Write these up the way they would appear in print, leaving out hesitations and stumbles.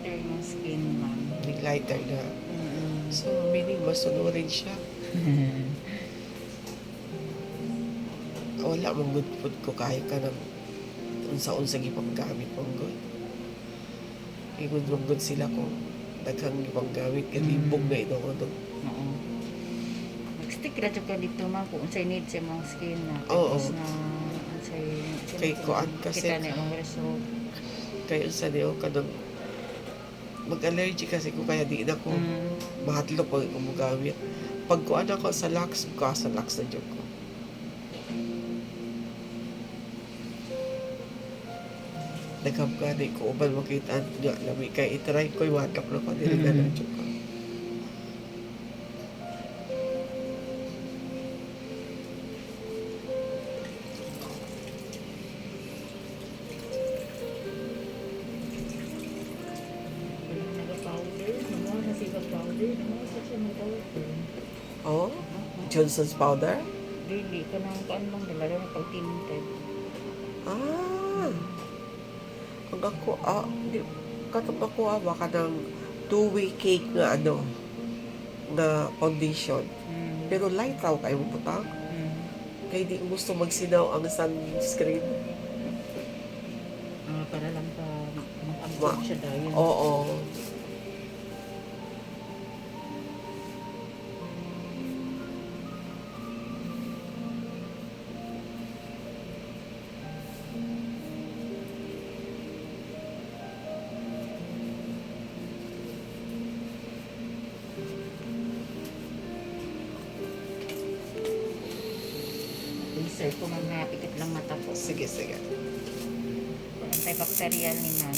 lighter yung skin, ma'am. Big lighter na. So, meaning masunurin siya. Wala mong good food ko kaya ka ng unsa-unsa gipanggamit mong good. Igod mong good sila kung daghang gipanggamit katibog na ito ko doon. Oo. Mag-stick ra jud ka dito, ma'am, kung unsay need sa mga skin na. Oo. Tapos na unsay Kay kuan kasi kita na yung result. kay unsa di ka doon mag-allergy kasi ko kaya di na ko mahadlo pag gumagamit. Pag kuan ako sa Lux, sa Lux na joke ko. Nagkamgani ko uban makita nga lami kay itry ko iwadlok na ko dili na lang joke ko. Nag-powder, naman sa siga powder, naman sa siya mag-powder. Oh, Johnson's powder? Dili ka nang kuan lang nila rin pag-tinted. Ah. Ang ako, di, katong ako baka ng 2-way cake nga ano, na foundation. Pero light raw kayo mo putang. Kaya di gusto magsinaw ang sunscreen. Para lang pa mag-absorb siya dahil. Oo. Sir, kung mag-pikit lang matapos. Sige, sige. Antibacterial ni ma'am.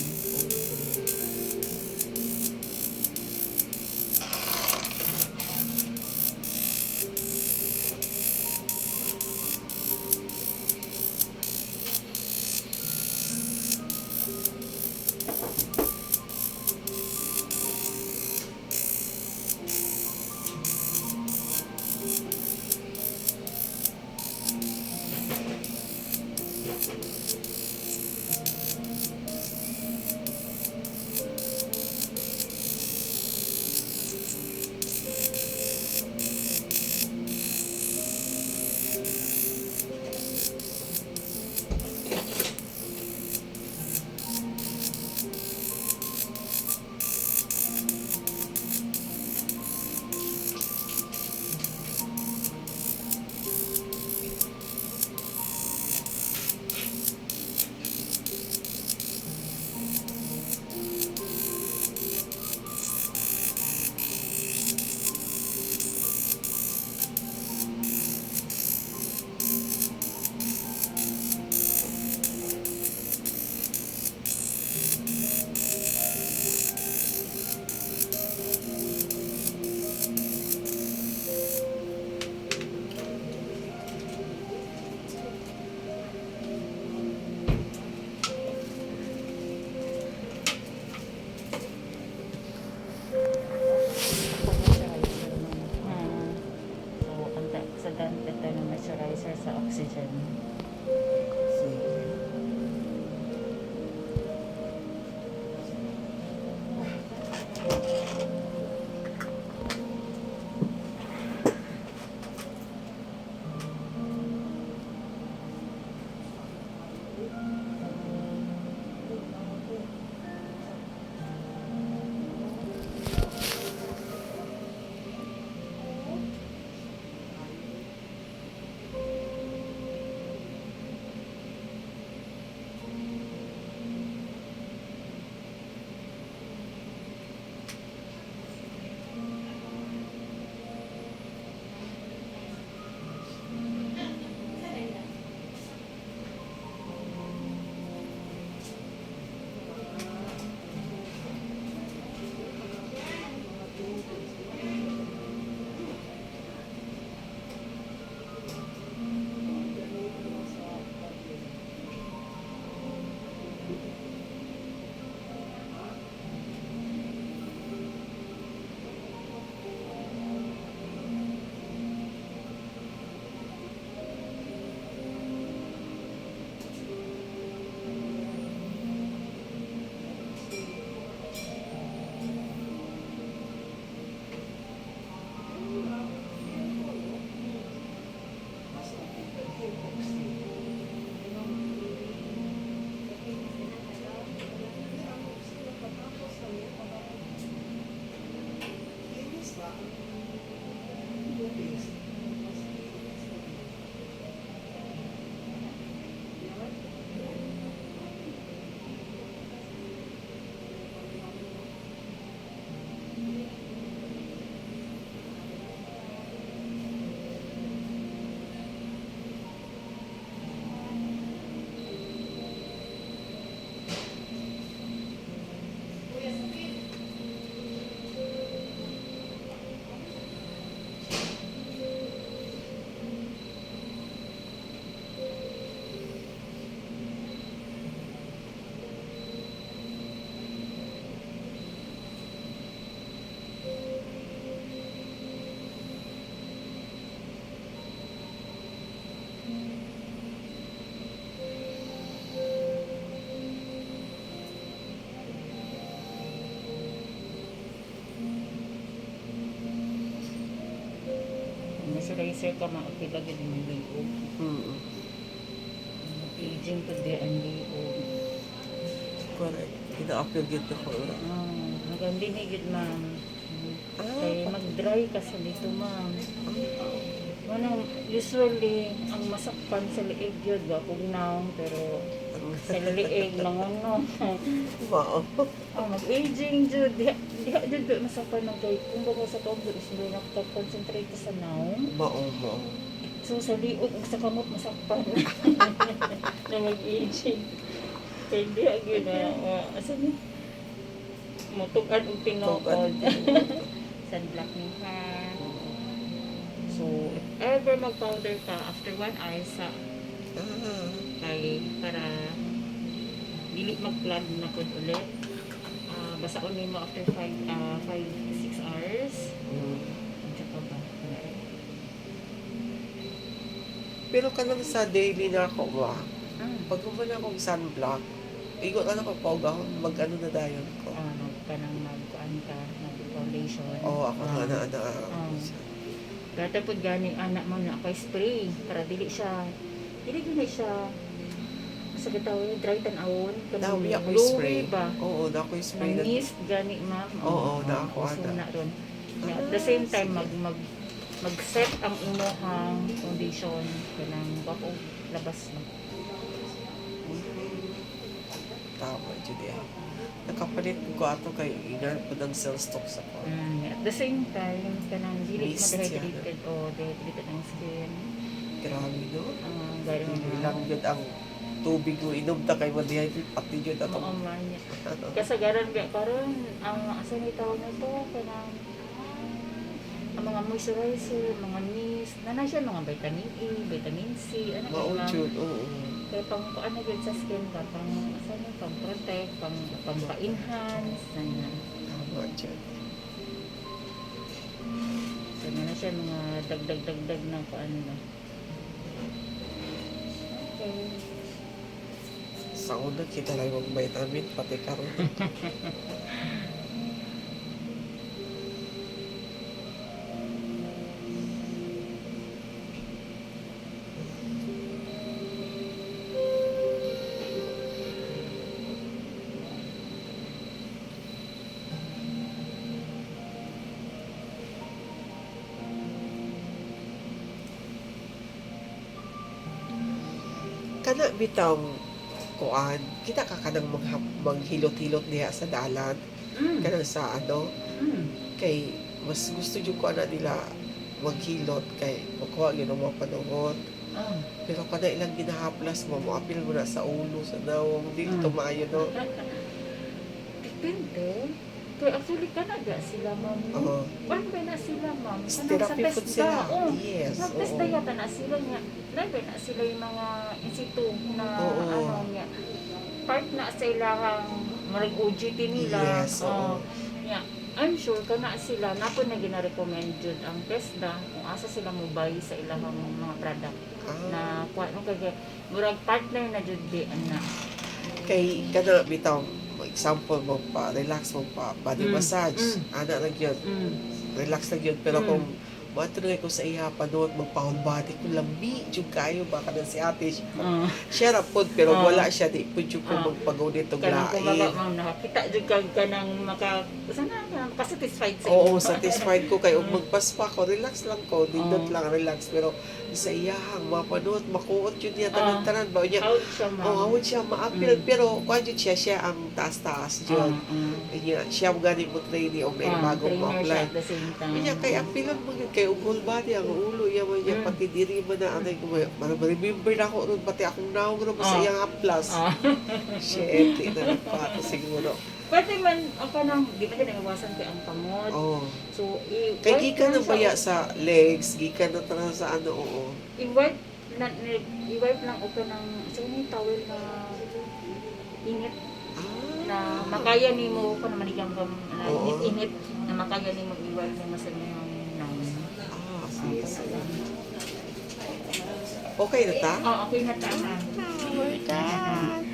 Moisturizer sa oxygen. moisturizer ka maapil lagi din yung liog. Mm. Aging ko di ang liog. Correct. Ina-appeal yun ako. Maganda ni gid ma'am. Kay Ah, mag-dry ka sa dito ma'am. Manang usually ang masakpan sa liig yun ba pugnaw pero sa liig mangono. wow. Mag-aging jud diha jud ba masakpan ng kay kung bago sa tuog is mo nakaka-concentrate sa now. Mao. So sa liog ug sa kamot masakpan na mag-aging. Kaya di agad na, asa ni? Mutugan og tinokod. Sunblock ni ha. So, if ever mag-powder ka, after 1 hour sa kay para dili mag-plug na pod ulit. Basaon nimo after 5 6 hours. Tsaka ba? Pero kanang sa daily na ako ba? Pag wala akong sunblock, igot na ako pag ako mag-ano na dayon ko. Kanang mag-kuan ka, mag-foundation. Oo, ako na. Gata po gani anak mo na ako spray para dili gani siya sa gitaw dry tanawon Nawi ako spray. ba Oo, na ako spray na. mist gani ma'am Oo, na ako so ana. na ron at the same time mag-set ang imuhang foundation kanang bako labas mo. Tama, Judy. Nakapalit ko ato kay inan po ng cell stock sa ko. At the same time kanang dili Mist ma-dehydrated o dehydrated ang skin. Grabe, no? Garo Hindi lang yun ang tubig mo inom ta kay ma-dehydrate pati yun ato. man niya. Kasagaran ba karon ang asa ni tawag na to kanang ang mga moisturizer, mga mist, na siya mga vitamin E, vitamin C, ano Mao ba? jud, oo. Kaya pang ano yun sa skin ka, pang asa niya, pang protect, pang pa-enhance, na. Tama jud. So na siya mga dagdag na paano na. Okay. Sa una kita lang yung vitamin pati karon. Kana bitang kuan, kita ka kanang maghilot-hilot diha sa dalan, kanang sa ano, kay mas gusto jud ko ana nila maghilot kay makuha gyud ang mga panuhot. Pero kada ilang ginahaplas mo apil mo na sa ulo sa dawong dili to maayo no. Depende. Kaya actually Canada sila ma'am. Oo. One ba na sila ma'am? Kanang Therapy food sila. Oh, Yes. mag-test Oo. yata na sila niya. Labi na sila yung mga in-situ na Oo. ano niya. Part na sa ilang marag OGT nila. Yes, oo. Yeah. I'm sure kana sila napo na gina-recommend jud ang TESDA kung asa sila mo buy sa ilang mga product na kuha no kay murag partner na jud di ana. Kay kada bitaw example mo pa relax mo pa body massage ana lang yun relax lang yun pero kung matulungay ko sa iya panood magpa-whole body ko lambi jud kayo baka na si ate siya rapod pero wala siya di pud jud ko magpagunit og Kanang kumbaga lain. ma'am nakakita jud kag kanang maka-satisfied sa Oo, satisfied ko kay ug magpaspa ko relax lang ko dindot lang relax pero sa iyahang mapanood makuot yun niya tanan-tanan ba niya. Out siya ma'am. Oo, awod siya maapil pero kuha jud siya ang taas-taas yun. Siya mo gani mo training o may bagong trainer siya ma-apply. at the same time. Kaya kay apilan mo yun, kay ugol body, ang ulo, yan mo niya, pati diri mo na, anay ko, remember na ako ron, pati akong naong ron, sa iyang aplas. Shit, na nagpato siguro. Pwede man, ang kanang, di ba nagawasan kay ang kamot. Oo. So, Kay gikan na baya sa legs, gikan na tara sa ano, oo. i-wipe lang o ka ng, sa inyo towel na init na makaya ni mo kung manigang na init na makaya ni mo i-wipe mo sa mga Sige, sige. Okay na ta? Oo, okay na ta. Oh my God.